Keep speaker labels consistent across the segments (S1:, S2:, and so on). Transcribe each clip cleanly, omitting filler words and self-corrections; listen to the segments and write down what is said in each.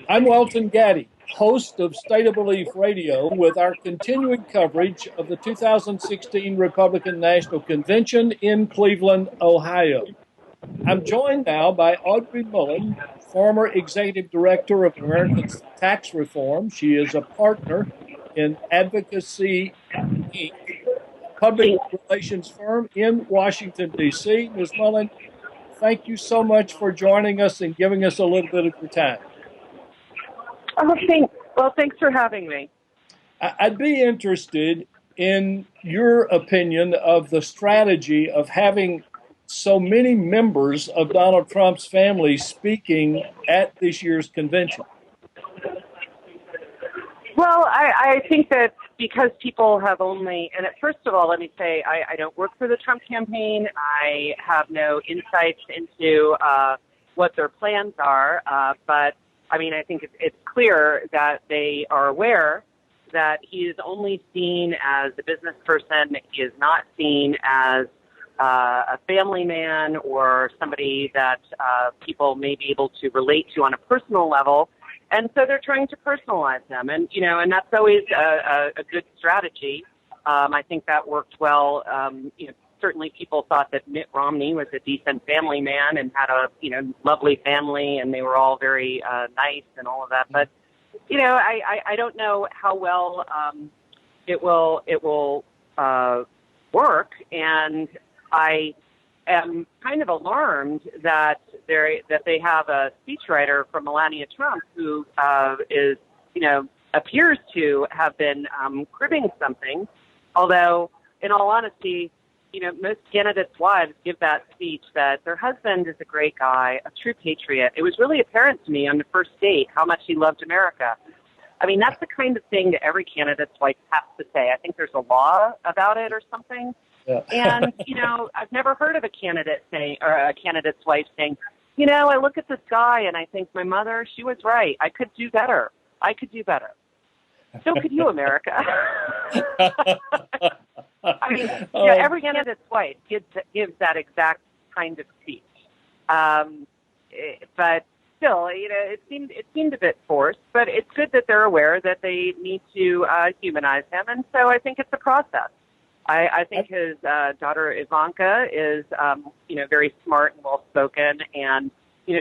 S1: I'm Welton Gaddy, host of State of Belief Radio, with our continuing coverage of the 2016 Republican National Convention in Cleveland, Ohio. I'm joined now by Audrey Mullen, former executive director of American Tax Reform. She is a partner in Advocacy Ink, public relations firm in Washington, D.C. Ms. Mullen, thank you so much for joining us and giving us a little bit of your time.
S2: Thanks for having me.
S1: I'd be interested in your opinion of the strategy of having so many members of Donald Trump's family speaking at this year's convention.
S2: Well, I think that because people have only, and first of all, let me say, I don't work for the Trump campaign. I have no insights into what their plans are. But, I mean, I think it's clear that they are aware that he is only seen as a business person. He is not seen as a family man or somebody that people may be able to relate to on a personal level. And so they're trying to personalize them. And, and that's always a good strategy. I think that worked well. Certainly people thought that Mitt Romney was a decent family man and had a, lovely family, and they were all very nice and all of that. But, I don't know how well it will work. And I am kind of alarmed that they have a speechwriter from Melania Trump who is, appears to have been cribbing something. Although, in all honesty, most candidates' wives give that speech that their husband is a great guy, a true patriot. It was really apparent to me on the first date how much he loved America. I mean, that's the kind of thing that every candidate's wife has to say. I think there's a law about it or something. Yeah. And, I've never heard of a candidate saying, or a candidate's wife saying, I look at this guy and I think my mother, she was right. I could do better. I could do better. So could you, America. I mean, every candidate's wife gives that exact kind of speech. But still, it seemed a bit forced. But it's good that they're aware that they need to humanize him, and so I think it's a process. I think his daughter Ivanka is, very smart and well spoken, and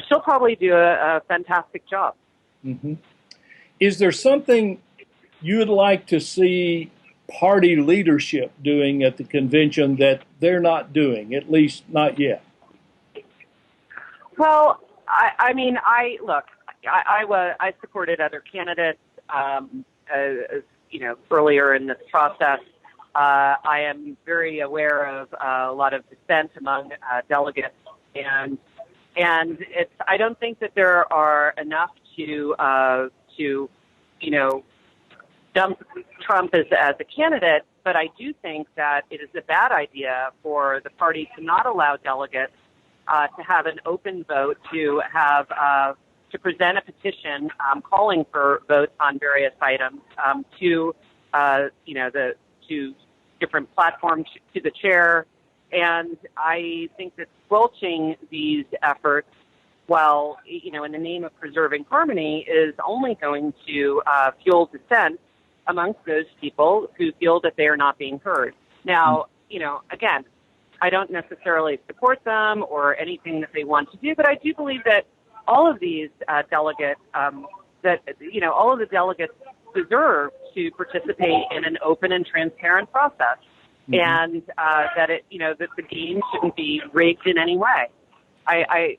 S2: she'll probably do a fantastic job.
S1: Mm-hmm. Is there something you would like to see party leadership doing at the convention that they're not doing, at least not yet?
S2: Well, I supported other candidates, earlier in this process. I am very aware of a lot of dissent among delegates, and I don't think that there are enough to dump Trump as a candidate, but I do think that it is a bad idea for the party to not allow delegates to have an open vote, to present a petition calling for votes on various items to different platforms, to the chair. And I think that squelching these efforts, while in the name of preserving harmony, is only going to fuel dissent amongst those people who feel that they are not being heard. Now, again, I don't necessarily support them or anything that they want to do, but I do believe that all of these delegates, all of the delegates deserve to participate in an open and transparent process, and that that the game shouldn't be rigged in any way. A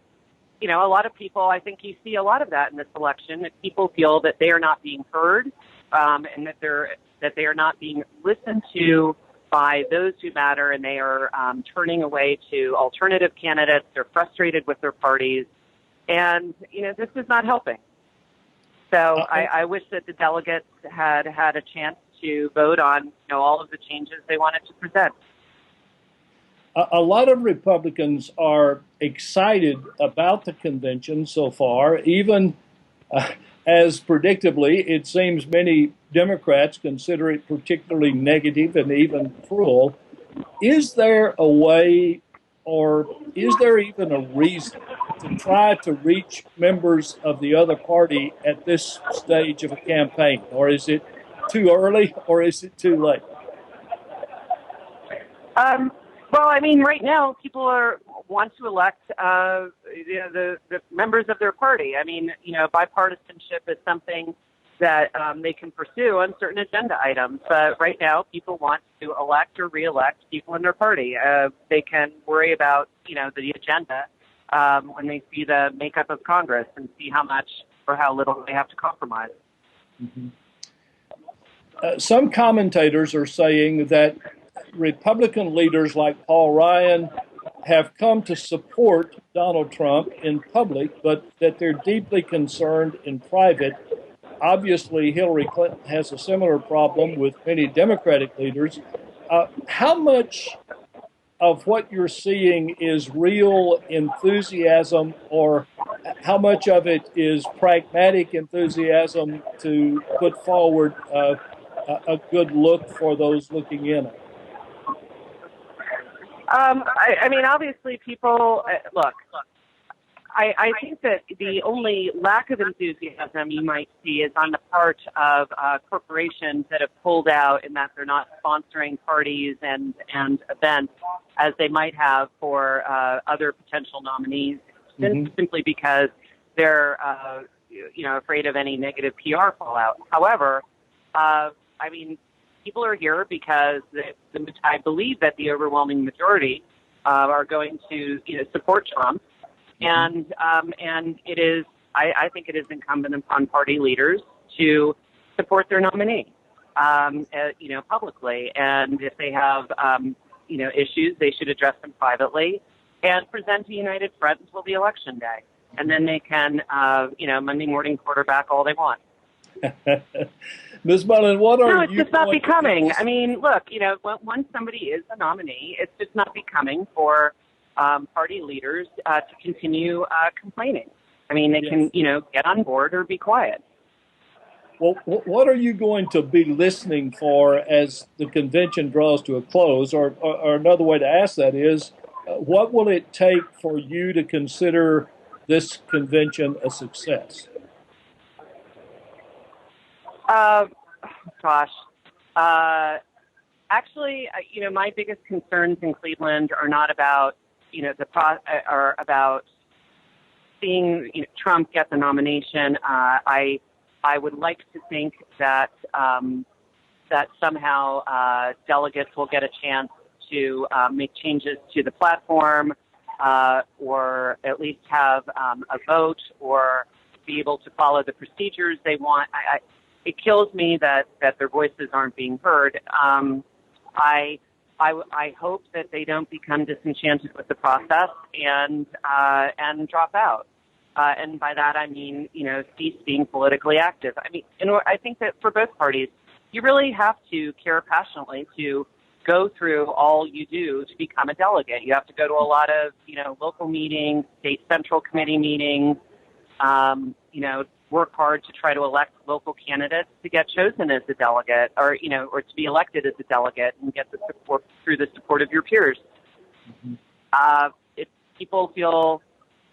S2: lot of people, I think you see a lot of that in this election, that people feel that they are not being heard, and that they are not being listened to by those who matter, and they are turning away to alternative candidates. They're frustrated with their parties, and this is not helping. So I wish that the delegates had a chance to vote on all of the changes they wanted to present.
S1: A lot of Republicans are excited about the convention so far, even as predictably, it seems many Democrats consider it particularly negative and even cruel. Is there a way or is there even a reason to try to reach members of the other party at this stage of a campaign? Or is it too early, or is it too late?
S2: Well, I mean, right now people want to elect the members of their party. I mean, bipartisanship is something that they can pursue on certain agenda items. But right now, people want to elect or re-elect people in their party. They can worry about, the agenda when they see the makeup of Congress and see how much or how little they have to compromise.
S1: Mm-hmm. Some commentators are saying that Republican leaders like Paul Ryan have come to support Donald Trump in public, but that they're deeply concerned in private. Obviously, Hillary Clinton has a similar problem with many Democratic leaders. How much of what you're seeing is real enthusiasm, or how much of it is pragmatic enthusiasm to put forward a good look for those looking in?
S2: I mean, obviously, people look. I think that the only lack of enthusiasm you might see is on the part of corporations that have pulled out, in that they're not sponsoring parties and events as they might have for other potential nominees, simply because they're afraid of any negative PR fallout. However, I mean, people are here because I believe that the overwhelming majority are going to support Trump. And it is, I think it is incumbent upon party leaders to support their nominee, publicly. And if they have, issues, they should address them privately and present a united front until the election day. And then they can, Monday morning quarterback all they want.
S1: Ms. Mullen, what are you?
S2: No, it's just not becoming. I mean, look, once somebody is a nominee, it's just not becoming for party leaders to continue complaining. I mean, they can, get on board or be quiet.
S1: Well, what are you going to be listening for as the convention draws to a close? Or another way to ask that is, what will it take for you to consider this convention a success?
S2: Actually, my biggest concerns in Cleveland are not about, are about seeing Trump get the nomination. I would like to think that that somehow delegates will get a chance to make changes to the platform, or at least have a vote, or be able to follow the procedures they want. It kills me that their voices aren't being heard. I hope that they don't become disenchanted with the process and drop out. And by that I mean, cease being politically active. I mean, I think that for both parties, you really have to care passionately to go through all you do to become a delegate. You have to go to a lot of, local meetings, state central committee meetings, work hard to try to elect local candidates to get chosen as a delegate, or to be elected as a delegate and get the support through the support of your peers. If people feel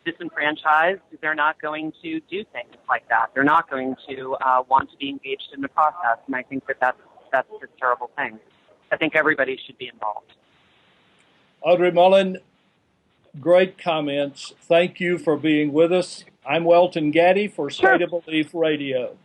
S2: disenfranchised, they're not going to do things like that. They're not going to want to be engaged in the process, and I think that's a terrible thing. I think everybody should be involved.
S1: Audrey Mullen, great comments. Thank you for being with us. I'm Welton Gaddy for State of Belief Radio.